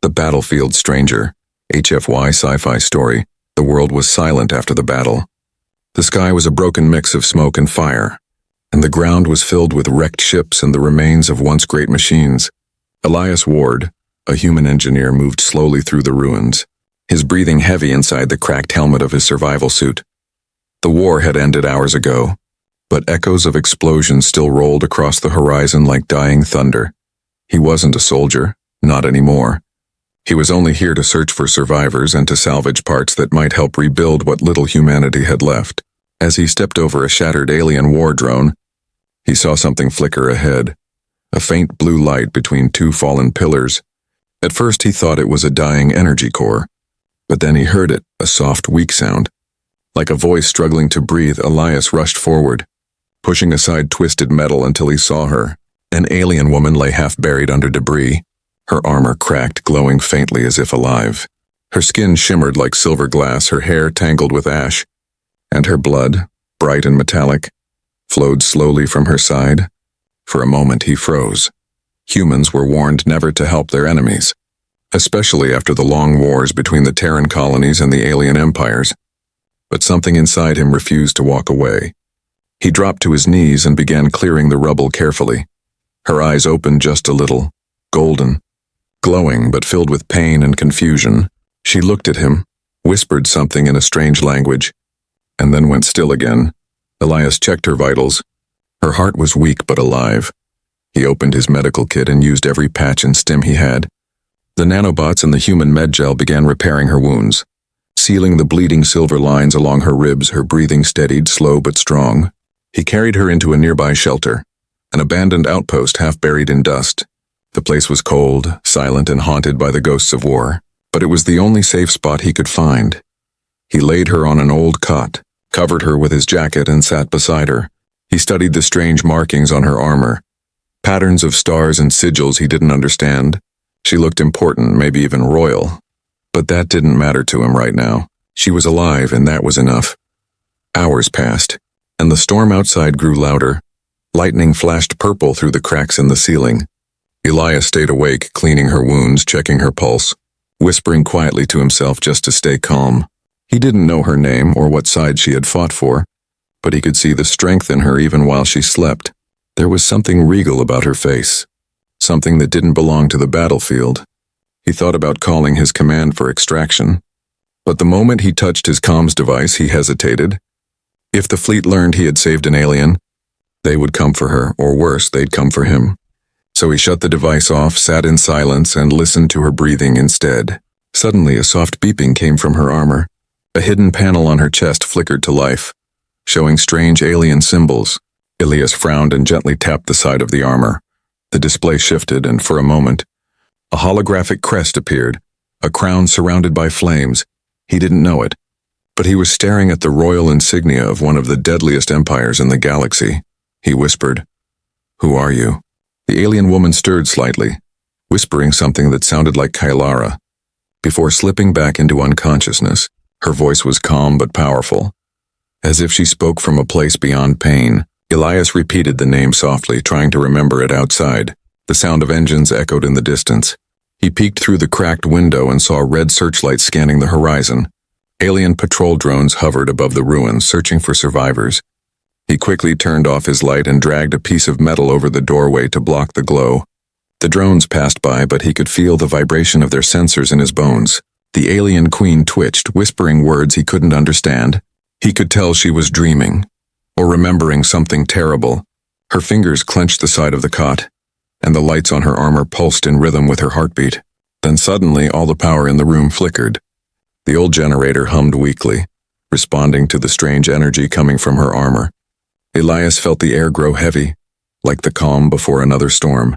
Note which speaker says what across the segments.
Speaker 1: The Battlefield Stranger, HFY sci-fi story. The world was silent after the battle. The sky was a broken mix of smoke and fire, and the ground was filled with wrecked ships and the remains of once great machines. Elias Ward, a human engineer, moved slowly through the ruins, his breathing heavy inside the cracked helmet of his survival suit. The war had ended hours ago, but echoes of explosions still rolled across the horizon like dying thunder. He wasn't a soldier, not anymore. He was only here to search for survivors and to salvage parts that might help rebuild what little humanity had left. As he stepped over a shattered alien war drone, he saw something flicker ahead, a faint blue light between two fallen pillars. At first he thought it was a dying energy core, but then he heard it, a soft, weak sound. Like a voice struggling to breathe, Elias rushed forward, pushing aside twisted metal until he saw her. An alien woman lay half buried under debris, her armor cracked, glowing faintly as if alive. Her skin shimmered like silver glass, her hair tangled with ash, and her blood, bright and metallic, flowed slowly from her side. For a moment he froze. Humans were warned never to help their enemies, especially after the long wars between the Terran colonies and the alien empires. But something inside him refused to walk away. He dropped to his knees and began clearing the rubble carefully. Her eyes opened just a little, golden, glowing but filled with pain and confusion. She looked at him, whispered something in a strange language, and then went still again. Elias checked her vitals. Her heart was weak but alive. He opened his medical kit and used every patch and stim he had. The nanobots and the human medgel began repairing her wounds, sealing the bleeding silver lines along her ribs. Her breathing steadied, slow but strong. He carried her into a nearby shelter, an abandoned outpost half buried in dust. The place was cold, silent, and haunted by the ghosts of war, but it was the only safe spot he could find. He laid her on an old cot, covered her with his jacket, and sat beside her. He studied the strange markings on her armor, patterns of stars and sigils he didn't understand. She looked important, maybe even royal, but that didn't matter to him right now. She was alive, and that was enough. Hours passed, and the storm outside grew louder. Lightning flashed purple through the cracks in the ceiling. Elias stayed awake, cleaning her wounds, checking her pulse, whispering quietly to himself just to stay calm. He didn't know her name or what side she had fought for, but he could see the strength in her even while she slept. There was something regal about her face, something that didn't belong to the battlefield. He thought about calling his command for extraction, but the moment he touched his comms device, he hesitated. If the fleet learned he had saved an alien, they would come for her, or worse, they'd come for him. So he shut the device off, sat in silence, and listened to her breathing instead. Suddenly, a soft beeping came from her armor. A hidden panel on her chest flickered to life, showing strange alien symbols. Elias frowned and gently tapped the side of the armor. The display shifted, and for a moment, a holographic crest appeared, a crown surrounded by flames. He didn't know it, but he was staring at the royal insignia of one of the deadliest empires in the galaxy. He whispered, "Who are you?" The alien woman stirred slightly, whispering something that sounded like Kylara. Before slipping back into unconsciousness, her voice was calm but powerful, as if she spoke from a place beyond pain. Elias repeated the name softly, trying to remember it outside. The sound of engines echoed in the distance. He peeked through the cracked window and saw red searchlights scanning the horizon. Alien patrol drones hovered above the ruins, searching for survivors. He quickly turned off his light and dragged a piece of metal over the doorway to block the glow. The drones passed by, but he could feel the vibration of their sensors in his bones. The alien queen twitched, whispering words he couldn't understand. He could tell she was dreaming, or remembering something terrible. Her fingers clenched the side of the cot, and the lights on her armor pulsed in rhythm with her heartbeat. Then suddenly, all the power in the room flickered. The old generator hummed weakly, responding to the strange energy coming from her armor. Elias felt the air grow heavy, like the calm before another storm.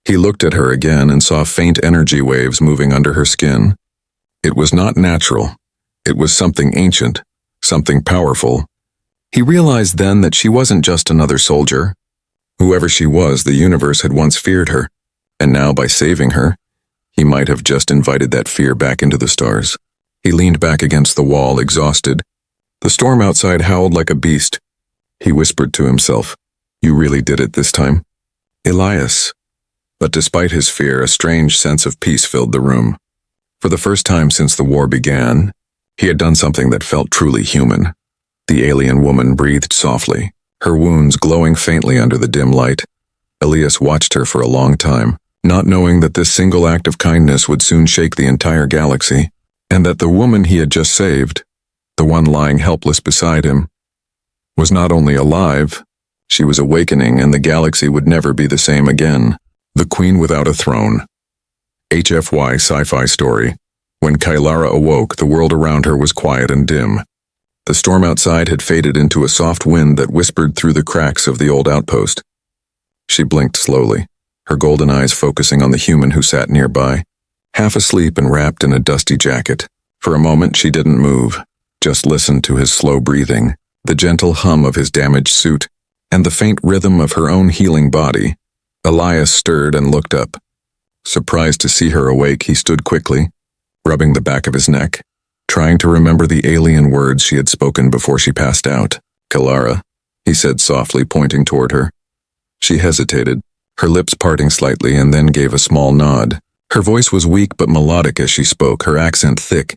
Speaker 1: He looked at her again and saw faint energy waves moving under her skin. It was not natural. It was something ancient, something powerful. He realized then that she wasn't just another soldier. Whoever she was, the universe had once feared her, and now by saving her, he might have just invited that fear back into the stars. He leaned back against the wall, exhausted. The storm outside howled like a beast. He whispered to himself, "You really did it this time." "Elias." But despite his fear, a strange sense of peace filled the room. For the first time since the war began, he had done something that felt truly human. The alien woman breathed softly, her wounds glowing faintly under the dim light. Elias watched her for a long time, not knowing that this single act of kindness would soon shake the entire galaxy, and that the woman he had just saved, the one lying helpless beside him, was not only alive, she was awakening, and the galaxy would never be the same again. The Queen Without a Throne. HFY sci-fi story. When Kailara awoke, the world around her was quiet and dim. The storm outside had faded into a soft wind that whispered through the cracks of the old outpost. She blinked slowly, her golden eyes focusing on the human who sat nearby, half asleep and wrapped in a dusty jacket. For a moment she didn't move, just listened to his slow breathing, the gentle hum of his damaged suit, and the faint rhythm of her own healing body. Elias stirred and looked up. Surprised to see her awake, he stood quickly, rubbing the back of his neck, trying to remember the alien words she had spoken before she passed out. "Kailara," he said softly, pointing toward her. She hesitated, her lips parting slightly, and then gave a small nod. Her voice was weak but melodic as she spoke, her accent thick.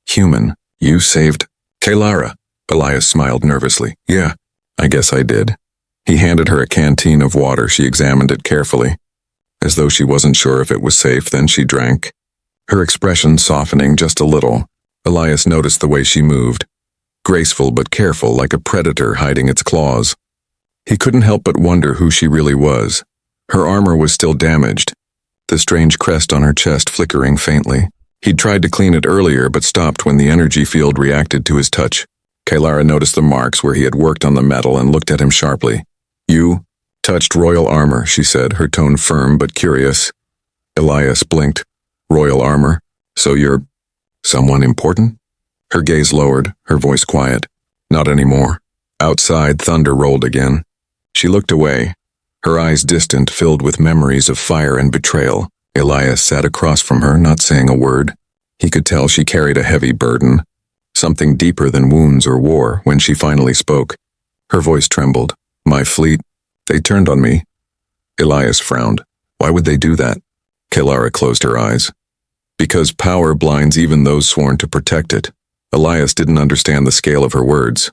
Speaker 1: "Human, you saved..." "Kailara," Elias smiled nervously. "Yeah, I guess I did." He handed her a canteen of water. She examined it carefully, as though she wasn't sure if it was safe. Then she drank, her expression softening just a little. Elias noticed the way she moved, graceful but careful, like a predator hiding its claws. He couldn't help but wonder who she really was. Her armor was still damaged, the strange crest on her chest flickering faintly. He'd tried to clean it earlier but stopped when the energy field reacted to his touch. Kailara noticed the marks where he had worked on the metal and looked at him sharply. "You touched royal armor," she said, her tone firm but curious. Elias blinked. "Royal armor? So you're someone important?" Her gaze lowered, her voice quiet. "Not anymore." Outside, thunder rolled again. She looked away, her eyes distant, filled with memories of fire and betrayal. Elias sat across from her, not saying a word. He could tell she carried a heavy burden, something deeper than wounds or war. When she finally spoke, her voice trembled. "My fleet, they turned on me." Elias frowned. "Why would they do that?" Kailara closed her eyes. "Because power blinds even those sworn to protect it." Elias didn't understand the scale of her words,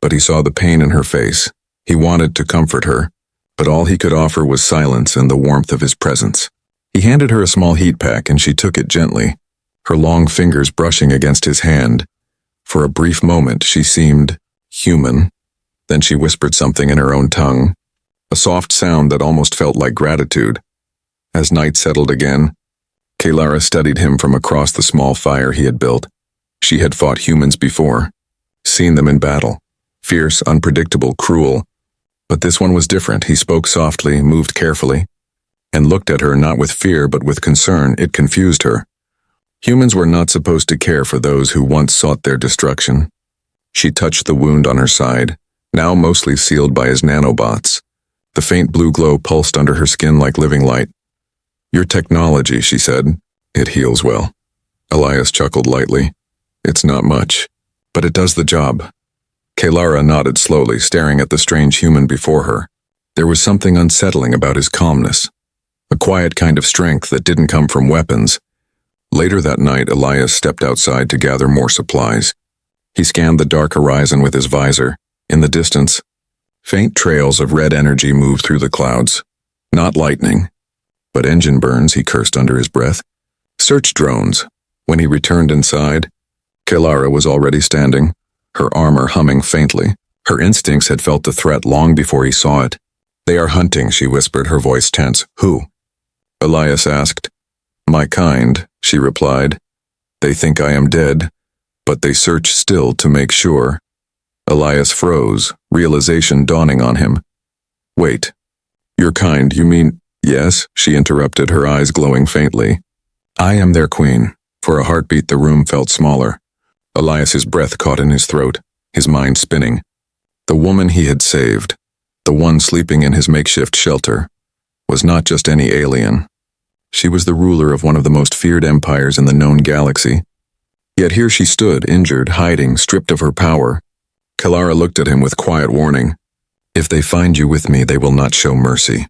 Speaker 1: but he saw the pain in her face. He wanted to comfort her, but all he could offer was silence and the warmth of his presence. He handed her a small heat pack and she took it gently, her long fingers brushing against his hand. For a brief moment she seemed human. Then she whispered something in her own tongue, a soft sound that almost felt like gratitude. As night settled again, Kailara studied him from across the small fire he had built. She had fought humans before, seen them in battle, fierce, unpredictable, cruel. But this one was different. He spoke softly, moved carefully, and looked at her not with fear but with concern. It confused her. Humans were not supposed to care for those who once sought their destruction. She touched the wound on her side, now mostly sealed by his nanobots. The faint blue glow pulsed under her skin like living light. "Your technology," she said. "It heals well." Elias chuckled lightly. "It's not much, but it does the job." Kailara nodded slowly, staring at the strange human before her. There was something unsettling about his calmness, a quiet kind of strength that didn't come from weapons. Later that night, Elias stepped outside to gather more supplies. He scanned the dark horizon with his visor. In the distance, faint trails of red energy moved through the clouds. Not lightning, but engine burns, he cursed under his breath. Search drones. When he returned inside, Kailara was already standing, her armor humming faintly. Her instincts had felt the threat long before he saw it. "They are hunting," she whispered, her voice tense. "Who?" Elias asked. "My kind," she replied. "They think I am dead, but they search still to make sure." Elias froze, realization dawning on him. "Wait. Your kind, you mean..." "Yes," she interrupted, her eyes glowing faintly. "I am their queen." For a heartbeat the room felt smaller. Elias's breath caught in his throat, his mind spinning. The woman he had saved, the one sleeping in his makeshift shelter, was not just any alien. She was the ruler of one of the most feared empires in the known galaxy. Yet here she stood, injured, hiding, stripped of her power. Kailara looked at him with quiet warning. "If they find you with me, they will not show mercy."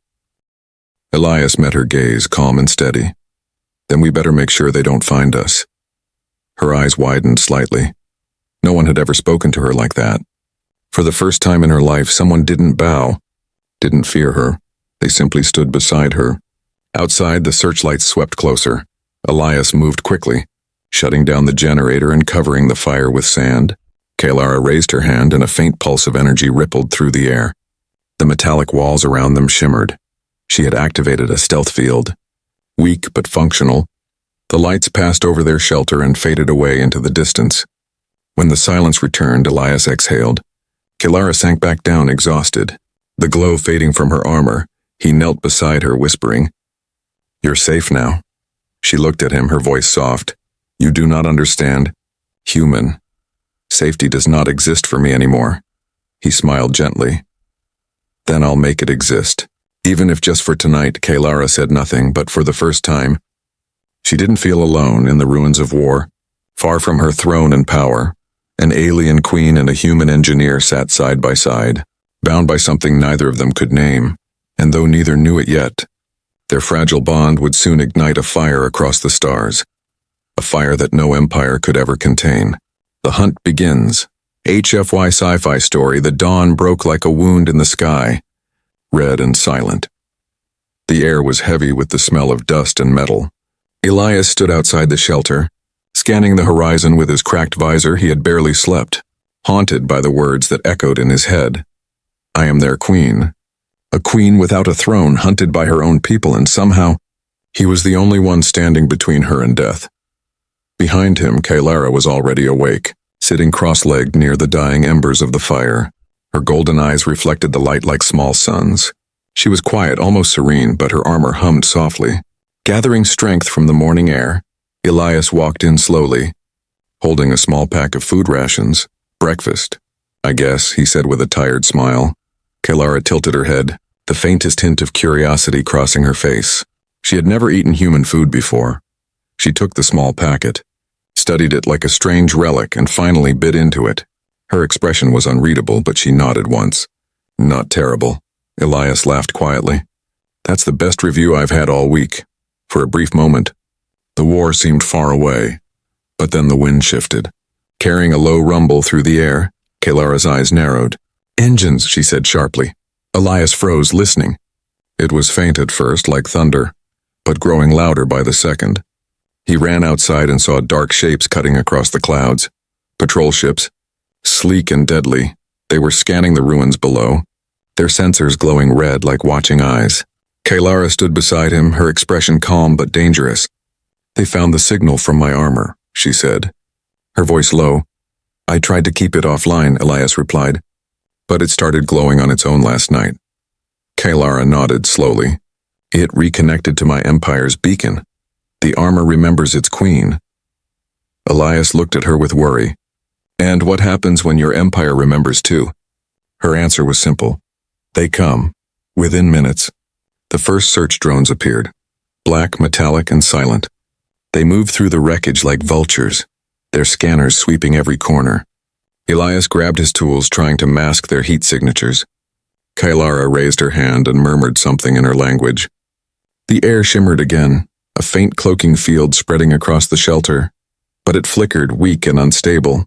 Speaker 1: Elias met her gaze, calm and steady. Then we better make sure they don't find us. Her eyes widened slightly. No one had ever spoken to her like that. For the first time in her life, someone didn't bow, didn't fear her. They simply stood beside her. Outside, the searchlights swept closer. Elias moved quickly, shutting down the generator and covering the fire with sand. Kalara raised her hand and a faint pulse of energy rippled through the air. The metallic walls around them shimmered. She had activated a stealth field. Weak but functional, the lights passed over their shelter and faded away into the distance. When the silence returned, Elias exhaled. Kalara sank back down, exhausted. The glow fading from her armor, he knelt beside her, whispering, "You're safe now." She looked at him, her voice soft. "You do not understand. Human. Safety does not exist for me anymore." He smiled gently. "Then I'll make it exist. Even if just for tonight." Kalara said nothing, but for the first time, she didn't feel alone in the ruins of war. Far from her throne and power, an alien queen and a human engineer sat side by side, bound by something neither of them could name, and though neither knew it yet, their fragile bond would soon ignite a fire across the stars, a fire that no empire could ever contain. The hunt begins. HFY sci-fi story. The dawn broke like a wound in the sky, red and silent. The air was heavy with the smell of dust and metal. Elias stood outside the shelter, scanning the horizon with his cracked visor. He had barely slept, haunted by the words that echoed in his head. "I am their queen." A queen without a throne, hunted by her own people, and somehow he was the only one standing between her and death. Behind him, Kalara was already awake, sitting cross-legged near the dying embers of the fire. Her golden eyes reflected the light like small suns. She was quiet, almost serene, but her armor hummed softly. Gathering strength from the morning air, Elias walked in slowly, holding a small pack of food rations. "Breakfast, I guess," he said with a tired smile. Kalara tilted her head, the faintest hint of curiosity crossing her face. She had never eaten human food before. She took the small packet, studied it like a strange relic, and finally bit into it. Her expression was unreadable, but she nodded once. "Not terrible." Elias laughed quietly. "That's the best review I've had all week." For a brief moment, the war seemed far away, but then the wind shifted, carrying a low rumble through the air. Kalara's eyes narrowed. "Engines," she said sharply. Elias froze, listening. It was faint at first, like thunder, but growing louder by the second. He ran outside and saw dark shapes cutting across the clouds. Patrol ships, sleek and deadly. They were scanning the ruins below, their sensors glowing red like watching eyes. Kalara stood beside him, her expression calm but dangerous. "They found the signal from my armor," she said, her voice low. "I tried to keep it offline," Elias replied, "but it started glowing on its own last night." Kalara nodded slowly. "It reconnected to my empire's beacon. The armor remembers its queen." Elias looked at her with worry. "And what happens when your empire remembers too?" Her answer was simple. "They come." Within minutes, the first search drones appeared, black, metallic, and silent. They moved through the wreckage like vultures, their scanners sweeping every corner. Elias grabbed his tools, trying to mask their heat signatures. Kalara raised her hand and murmured something in her language. The air shimmered again, a faint cloaking field spreading across the shelter, but it flickered, weak and unstable,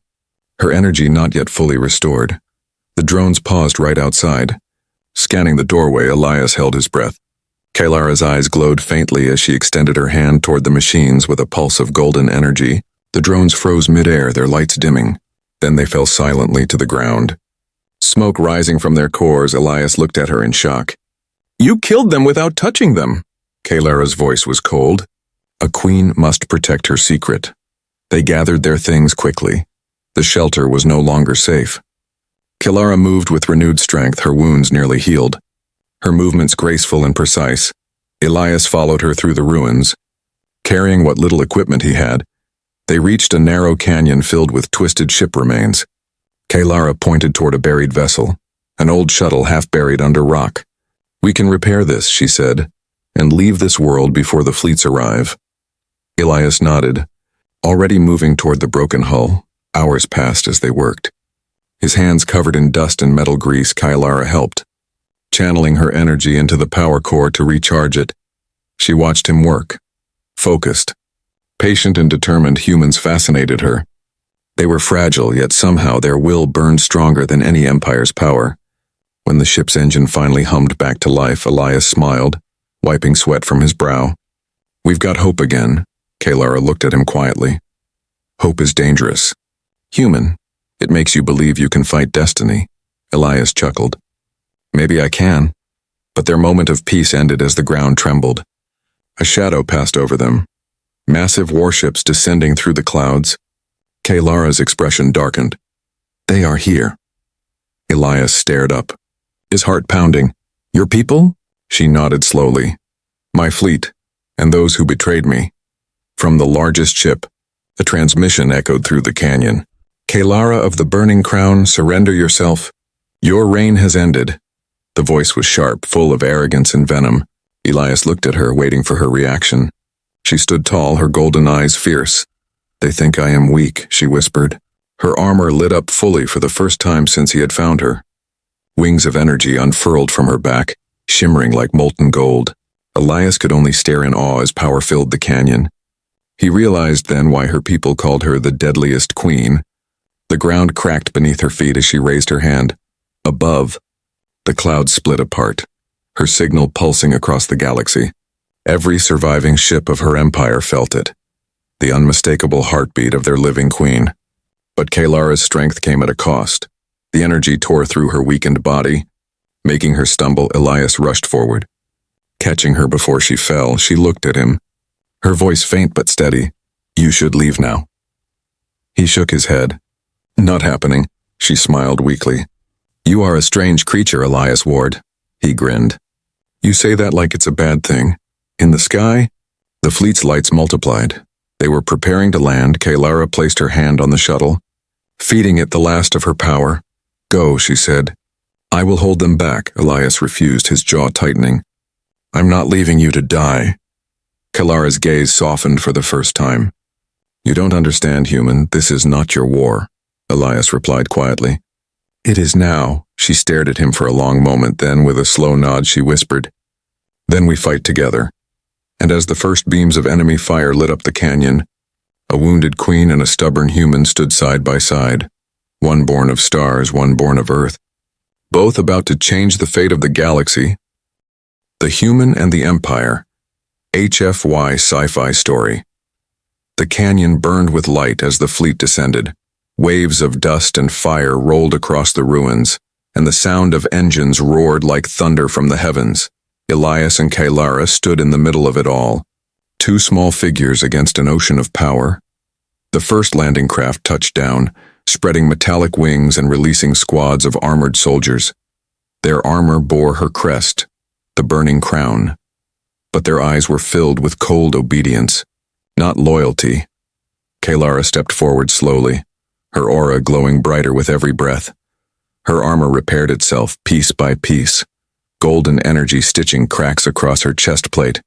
Speaker 1: her energy not yet fully restored. The drones paused right outside. Scanning the doorway, Elias held his breath. Kalara's eyes glowed faintly as she extended her hand toward the machines with a pulse of golden energy. The drones froze mid-air, their lights dimming. Then they fell silently to the ground. Smoke rising from their cores, Elias looked at her in shock. "You killed them without touching them." Kalara's voice was cold. A queen must protect her secret. They gathered their things quickly. The shelter was no longer safe. Kalara moved with renewed strength, her wounds nearly healed, her movements graceful and precise. Elias followed her through the ruins. Carrying what little equipment he had, they reached a narrow canyon filled with twisted ship remains. Kalara pointed toward a buried vessel, an old shuttle half buried under rock. "We can repair this," she said, "and leave this world before the fleets arrive." Elias nodded, already moving toward the broken hull. Hours passed as they worked. His hands covered in dust and metal grease, Kalara helped, channeling her energy into the power core to recharge it. She watched him work. Focused. Patient and determined humans fascinated her. They were fragile, yet somehow their will burned stronger than any empire's power. When the ship's engine finally hummed back to life, Elias smiled, wiping sweat from his brow. "We've got hope again." Kalara looked at him quietly. "Hope is dangerous. Human, it makes you believe you can fight destiny." Elias chuckled. "Maybe I can." But their moment of peace ended as the ground trembled. A shadow passed over them. Massive warships descending through the clouds. Kalara's expression darkened. "They are here." Elias stared up, his heart pounding. "Your people?" She nodded slowly. "My fleet, and those who betrayed me." From the largest ship, a transmission echoed through the canyon. "Kalara of the Burning Crown, surrender yourself. Your reign has ended." The voice was sharp, full of arrogance and venom. Elias looked at her, waiting for her reaction. She stood tall, her golden eyes fierce. "They think I am weak," she whispered. Her armor lit up fully for the first time since he had found her. Wings of energy unfurled from her back, shimmering like molten gold. Elias could only stare in awe as power filled the canyon. He realized then why her people called her the deadliest queen. The ground cracked beneath her feet as she raised her hand. Above, the clouds split apart, her signal pulsing across the galaxy. Every surviving ship of her empire felt it, the unmistakable heartbeat of their living queen. But Kalara's strength came at a cost. The energy tore through her weakened body. Making her stumble, Elias rushed forward. Catching her before she fell, she looked at him, her voice faint but steady. "You should leave now." He shook his head. "Not happening," she smiled weakly. "You are a strange creature, Elias Ward." He grinned. "You say that like it's a bad thing." In the sky, the fleet's lights multiplied. They were preparing to land. Kalara placed her hand on the shuttle, feeding it the last of her power. "Go," she said. "I will hold them back," Elias refused, his jaw tightening. "I'm not leaving you to die." Kalara's gaze softened for the first time. "You don't understand, human. This is not your war," Elias replied quietly. "It is now." She stared at him for a long moment, then with a slow nod she whispered, "Then we fight together." And as the first beams of enemy fire lit up the canyon, a wounded queen and a stubborn human stood side by side, one born of stars, one born of earth, both about to change the fate of the galaxy. The Human and the Empire, HFY sci-fi story. The canyon burned with light as the fleet descended. Waves of dust and fire rolled across the ruins, and the sound of engines roared like thunder from the heavens. Elias and Kalara stood in the middle of it all, two small figures against an ocean of power. The first landing craft touched down, spreading metallic wings and releasing squads of armored soldiers. Their armor bore her crest, the Burning Crown, but their eyes were filled with cold obedience, not loyalty. Kalara stepped forward slowly, her aura glowing brighter with every breath. Her armor repaired itself piece by piece, golden energy stitching cracks across her chest plate.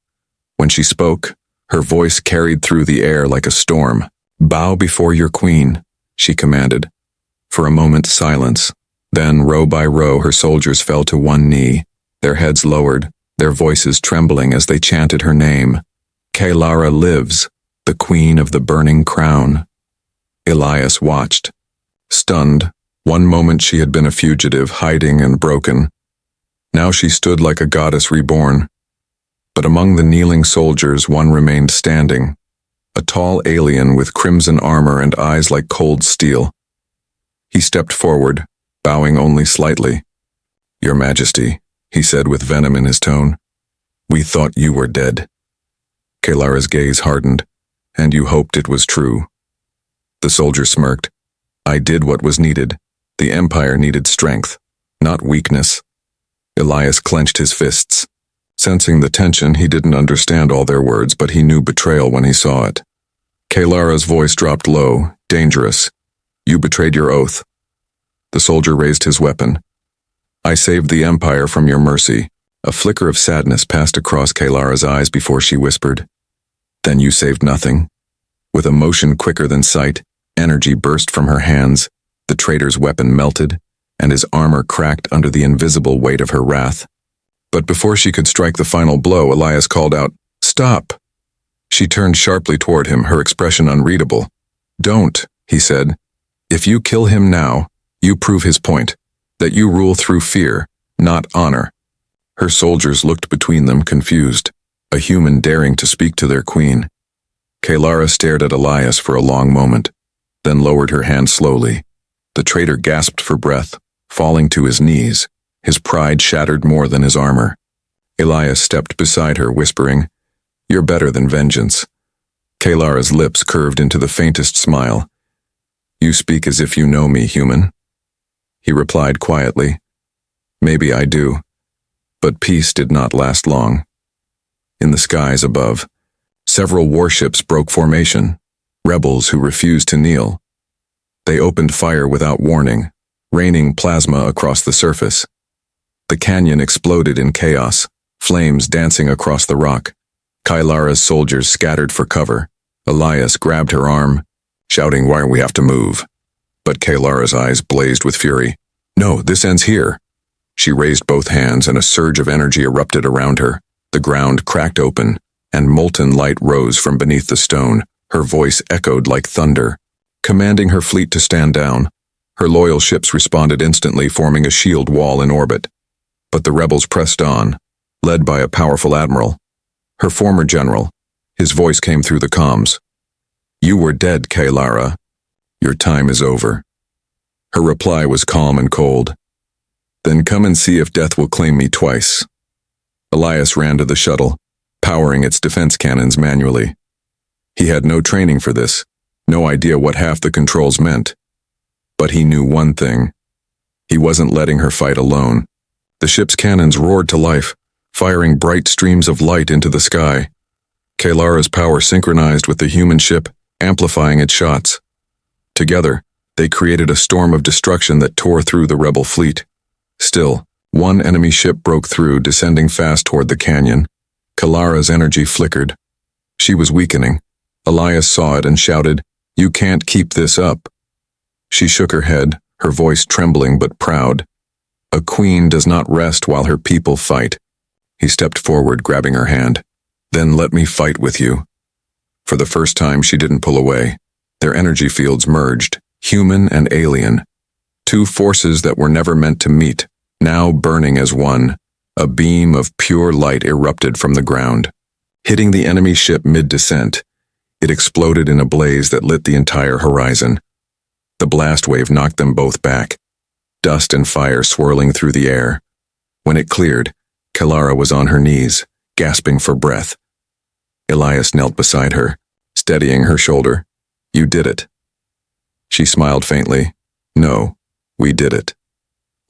Speaker 1: When she spoke, her voice carried through the air like a storm. "Bow before your queen," she commanded. For a moment, silence. Then, row by row, her soldiers fell to one knee, their heads lowered, their voices trembling as they chanted her name. "Kalara lives, the queen of the Burning Crown." Elias watched, stunned. One moment she had been a fugitive, hiding and broken. Now she stood like a goddess reborn. But among the kneeling soldiers, one remained standing, a tall alien with crimson armor and eyes like cold steel. He stepped forward, bowing only slightly. "Your Majesty," he said with venom in his tone, "we thought you were dead." Kalara's gaze hardened. "And you hoped it was true." The soldier smirked. "I did what was needed. The Empire needed strength, not weakness." Elias clenched his fists. Sensing the tension, he didn't understand all their words, but he knew betrayal when he saw it. Kalara's voice dropped low, dangerous. "You betrayed your oath." The soldier raised his weapon. "I saved the Empire from your mercy." A flicker of sadness passed across Kalara's eyes before she whispered, "Then you saved nothing?" With a motion quicker than sight, energy burst from her hands. The traitor's weapon melted, and his armor cracked under the invisible weight of her wrath. But before she could strike the final blow, Elias called out, "Stop!" She turned sharply toward him, her expression unreadable. "Don't," he said. "If you kill him now, you prove his point, that you rule through fear, not honor." Her soldiers looked between them, confused, a human daring to speak to their queen. Kalara stared at Elias for a long moment, then lowered her hand slowly. The traitor gasped for breath, falling to his knees, his pride shattered more than his armor. Elias stepped beside her, whispering, "You're better than vengeance." Kalara's lips curved into the faintest smile. "You speak as if you know me, human." He replied quietly, "Maybe I do." But peace did not last long. In the skies above, several warships broke formation, rebels who refused to kneel. They opened fire without warning, raining plasma across the surface. The canyon exploded in chaos, flames dancing across the rock. Kailara's soldiers scattered for cover. Elias grabbed her arm, shouting, "Why we have to move?" But Kailara's eyes blazed with fury. "No, this ends here." She raised both hands and a surge of energy erupted around her. The ground cracked open, and molten light rose from beneath the stone. Her voice echoed like thunder, commanding her fleet to stand down. Her loyal ships responded instantly, forming a shield wall in orbit. But the rebels pressed on, led by a powerful admiral. Her former general. His voice came through the comms. "You were dead, Kailara. Your time is over." Her reply was calm and cold. "Then come and see if death will claim me twice." Elias ran to the shuttle, powering its defense cannons manually. He had no training for this, no idea what half the controls meant. But he knew one thing. He wasn't letting her fight alone. The ship's cannons roared to life, firing bright streams of light into the sky. Kailara's power synchronized with the human ship, amplifying its shots. Together, they created a storm of destruction that tore through the rebel fleet. Still, one enemy ship broke through, descending fast toward the canyon. Kalara's energy flickered. She was weakening. Elias saw it and shouted, "You can't keep this up." She shook her head, her voice trembling but proud. "A queen does not rest while her people fight." He stepped forward, grabbing her hand. "Then let me fight with you." For the first time, she didn't pull away. Their energy fields merged, human and alien. Two forces that were never meant to meet, now burning as one. A beam of pure light erupted from the ground. Hitting the enemy ship mid-descent, it exploded in a blaze that lit the entire horizon. The blast wave knocked them both back, dust and fire swirling through the air. When it cleared, Kalara was on her knees, gasping for breath. Elias knelt beside her, steadying her shoulder. "You did it." She smiled faintly. "No, we did it."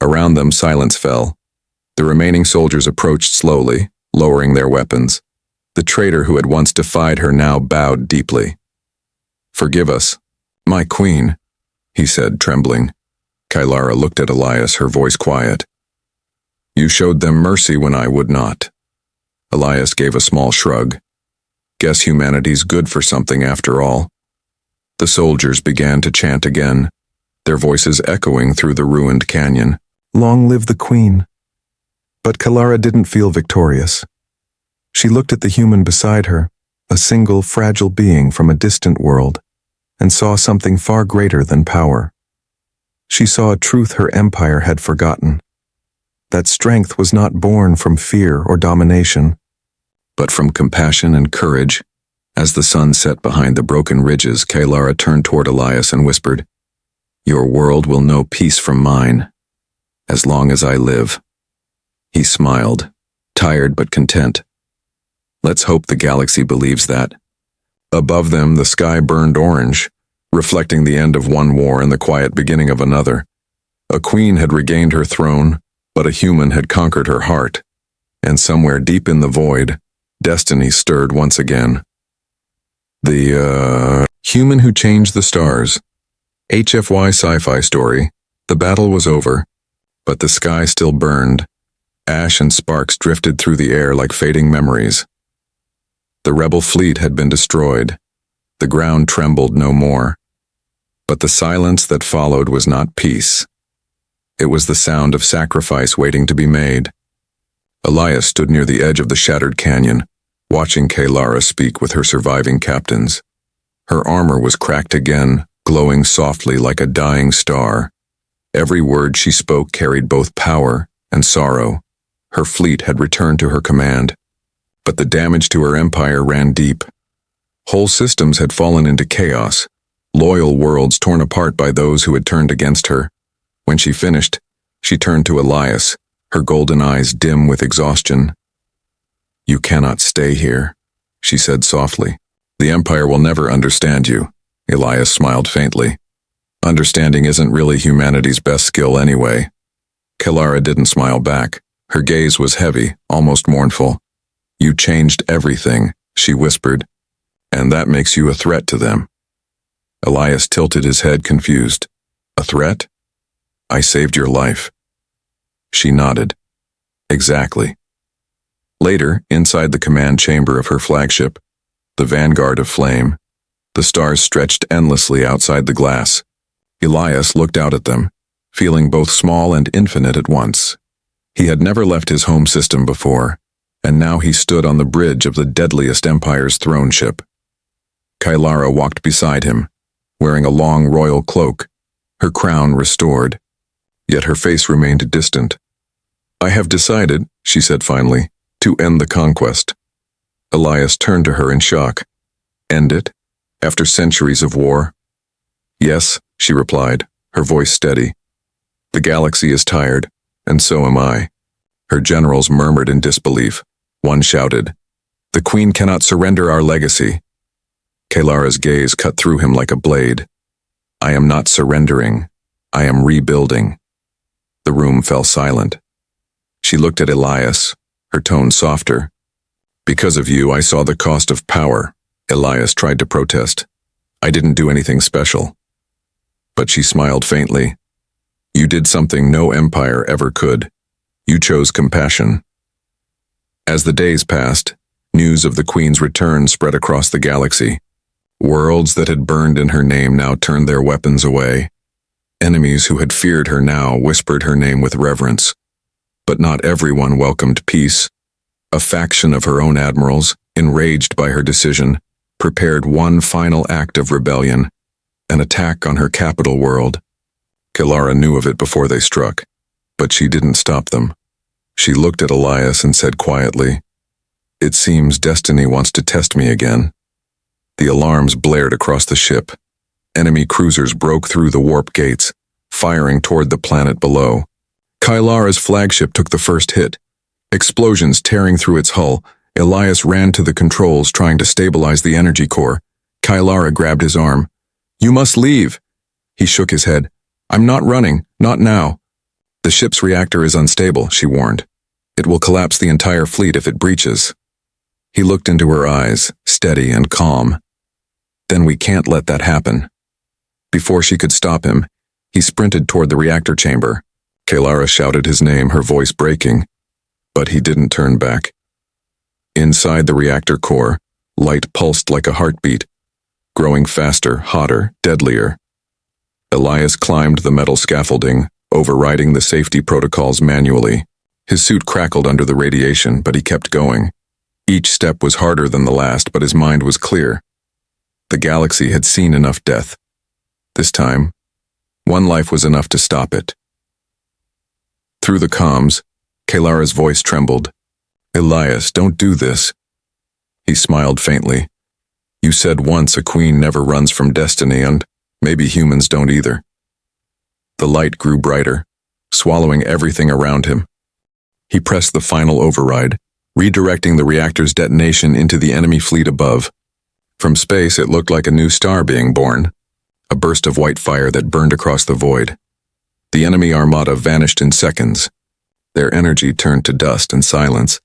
Speaker 1: Around them, silence fell. The remaining soldiers approached slowly, lowering their weapons. The traitor who had once defied her now bowed deeply. "Forgive us, my queen," he said, trembling. Kailara looked at Elias, her voice quiet. "You showed them mercy when I would not." Elias gave a small shrug. "Guess humanity's good for something after all." The soldiers began to chant again, their voices echoing through the ruined canyon. "Long live the queen." But Kalara didn't feel victorious. She looked at the human beside her, a single fragile being from a distant world, and saw something far greater than power. She saw a truth her empire had forgotten. That strength was not born from fear or domination, but from compassion and courage. As the sun set behind the broken ridges, Kalara turned toward Elias and whispered, "Your world will know peace from mine, as long as I live." He smiled, tired but content. Let's hope the galaxy believes that. Above them, the sky burned orange, reflecting the end of one war and the quiet beginning of another. A queen had regained her throne, but a human had conquered her heart. And somewhere deep in the void, destiny stirred once again. The human who changed the stars. HFY sci-fi story. The battle was over, but the sky still burned. Ash and sparks drifted through the air like fading memories. The rebel fleet had been destroyed. The ground trembled no more. But the silence that followed was not peace. It was the sound of sacrifice waiting to be made. Elias stood near the edge of the shattered canyon, watching Kalara speak with her surviving captains. Her armor was cracked again, glowing softly like a dying star. Every word she spoke carried both power and sorrow. Her fleet had returned to her command, but the damage to her empire ran deep. Whole systems had fallen into chaos, loyal worlds torn apart by those who had turned against her. When she finished, she turned to Elias, her golden eyes dim with exhaustion. "You cannot stay here," she said softly. "The Empire will never understand you." Elias smiled faintly. "Understanding isn't really humanity's best skill anyway." Kalara didn't smile back. Her gaze was heavy, almost mournful. "You changed everything," she whispered, "and that makes you a threat to them." Elias tilted his head, confused. "A threat? I saved your life." She nodded. "Exactly." Later, inside the command chamber of her flagship, the Vanguard of Flame, the stars stretched endlessly outside the glass. Elias looked out at them, feeling both small and infinite at once. He had never left his home system before, and now he stood on the bridge of the deadliest empire's throne ship. Kalara walked beside him, wearing a long royal cloak, her crown restored, yet her face remained distant. "I have decided," she said finally, "to end the conquest." Elias turned to her in shock. "End it? After centuries of war?" "Yes," she replied, her voice steady. "The galaxy is tired, and so am I." Her generals murmured in disbelief. One shouted, "The Queen cannot surrender our legacy." Kalara's gaze cut through him like a blade. "I am not surrendering. I am rebuilding." The room fell silent. She looked at Elias, her tone softer. "Because of you, I saw the cost of power." Elias tried to protest. "I didn't do anything special." But she smiled faintly. "You did something no empire ever could. You chose compassion." As the days passed, news of the Queen's return spread across the galaxy. Worlds that had burned in her name now turned their weapons away. Enemies who had feared her now whispered her name with reverence. But not everyone welcomed peace. A faction of her own admirals, enraged by her decision, prepared one final act of rebellion, an attack on her capital world. Kalara knew of it before they struck, but she didn't stop them. She looked at Elias and said quietly, "It seems destiny wants to test me again." The alarms blared across the ship. Enemy cruisers broke through the warp gates, firing toward the planet below. Kalara's flagship took the first hit. Explosions tearing through its hull, Elias ran to the controls trying to stabilize the energy core. Kalara grabbed his arm. "You must leave." He shook his head. "I'm not running, not now." "The ship's reactor is unstable," she warned. "It will collapse the entire fleet if it breaches." He looked into her eyes, steady and calm. "Then we can't let that happen." Before she could stop him, he sprinted toward the reactor chamber. Kalara shouted his name, her voice breaking, but he didn't turn back. Inside the reactor core, light pulsed like a heartbeat, growing faster, hotter, deadlier. Elias climbed the metal scaffolding, overriding the safety protocols manually. His suit crackled under the radiation, but he kept going. Each step was harder than the last, but his mind was clear. The galaxy had seen enough death. This time, one life was enough to stop it. Through the comms, Kalara's voice trembled. "Elias, don't do this." He smiled faintly. "You said once a queen never runs from destiny, and maybe humans don't either." The light grew brighter, swallowing everything around him. He pressed the final override, redirecting the reactor's detonation into the enemy fleet above. From space, it looked like a new star being born, a burst of white fire that burned across the void. The enemy armada vanished in seconds. Their energy turned to dust and silence.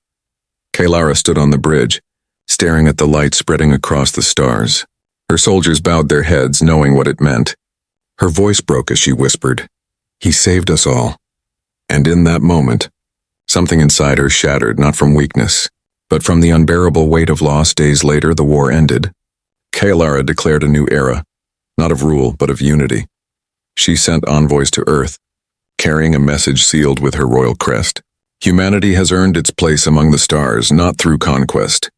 Speaker 1: Kalara stood on the bridge, staring at the light spreading across the stars. Her soldiers bowed their heads, knowing what it meant. Her voice broke as she whispered, "He saved us all." And in that moment, something inside her shattered, not from weakness, but from the unbearable weight of loss. Days later, the war ended. Kalara declared a new era, not of rule, but of unity. She sent envoys to Earth, carrying a message sealed with her royal crest. Humanity has earned its place among the stars, not through conquest,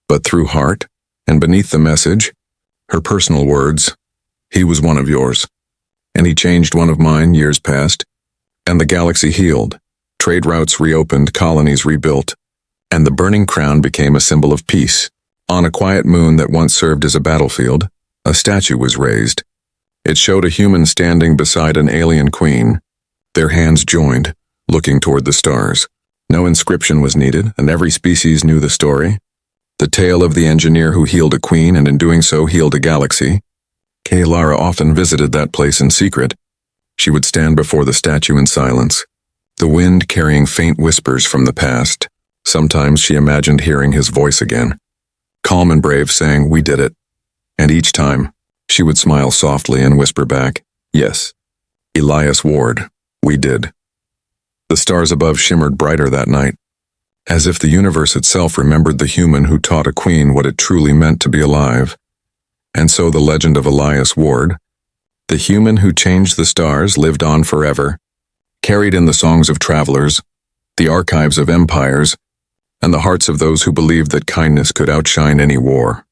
Speaker 1: but through heart, and beneath the message, her personal words, "He was one of yours, and he changed one of mine years past." And the galaxy healed, trade routes reopened, colonies rebuilt, and the burning crown became a symbol of peace. On a quiet moon that once served as a battlefield, a statue was raised. It showed a human standing beside an alien queen, their hands joined, looking toward the stars. No inscription was needed, and every species knew the story. The tale of the engineer who healed a queen and in doing so healed a galaxy. Lara often visited that place in secret. She would stand before the statue in silence, the wind carrying faint whispers from the past. Sometimes she imagined hearing his voice again, calm and brave, saying, "We did it." And each time, she would smile softly and whisper back, "Yes, Elias Ward, we did." The stars above shimmered brighter that night, as if the universe itself remembered the human who taught a queen what it truly meant to be alive. And so the legend of Elias Ward, the human who changed the stars, lived on forever, carried in the songs of travelers, the archives of empires, and the hearts of those who believed that kindness could outshine any war.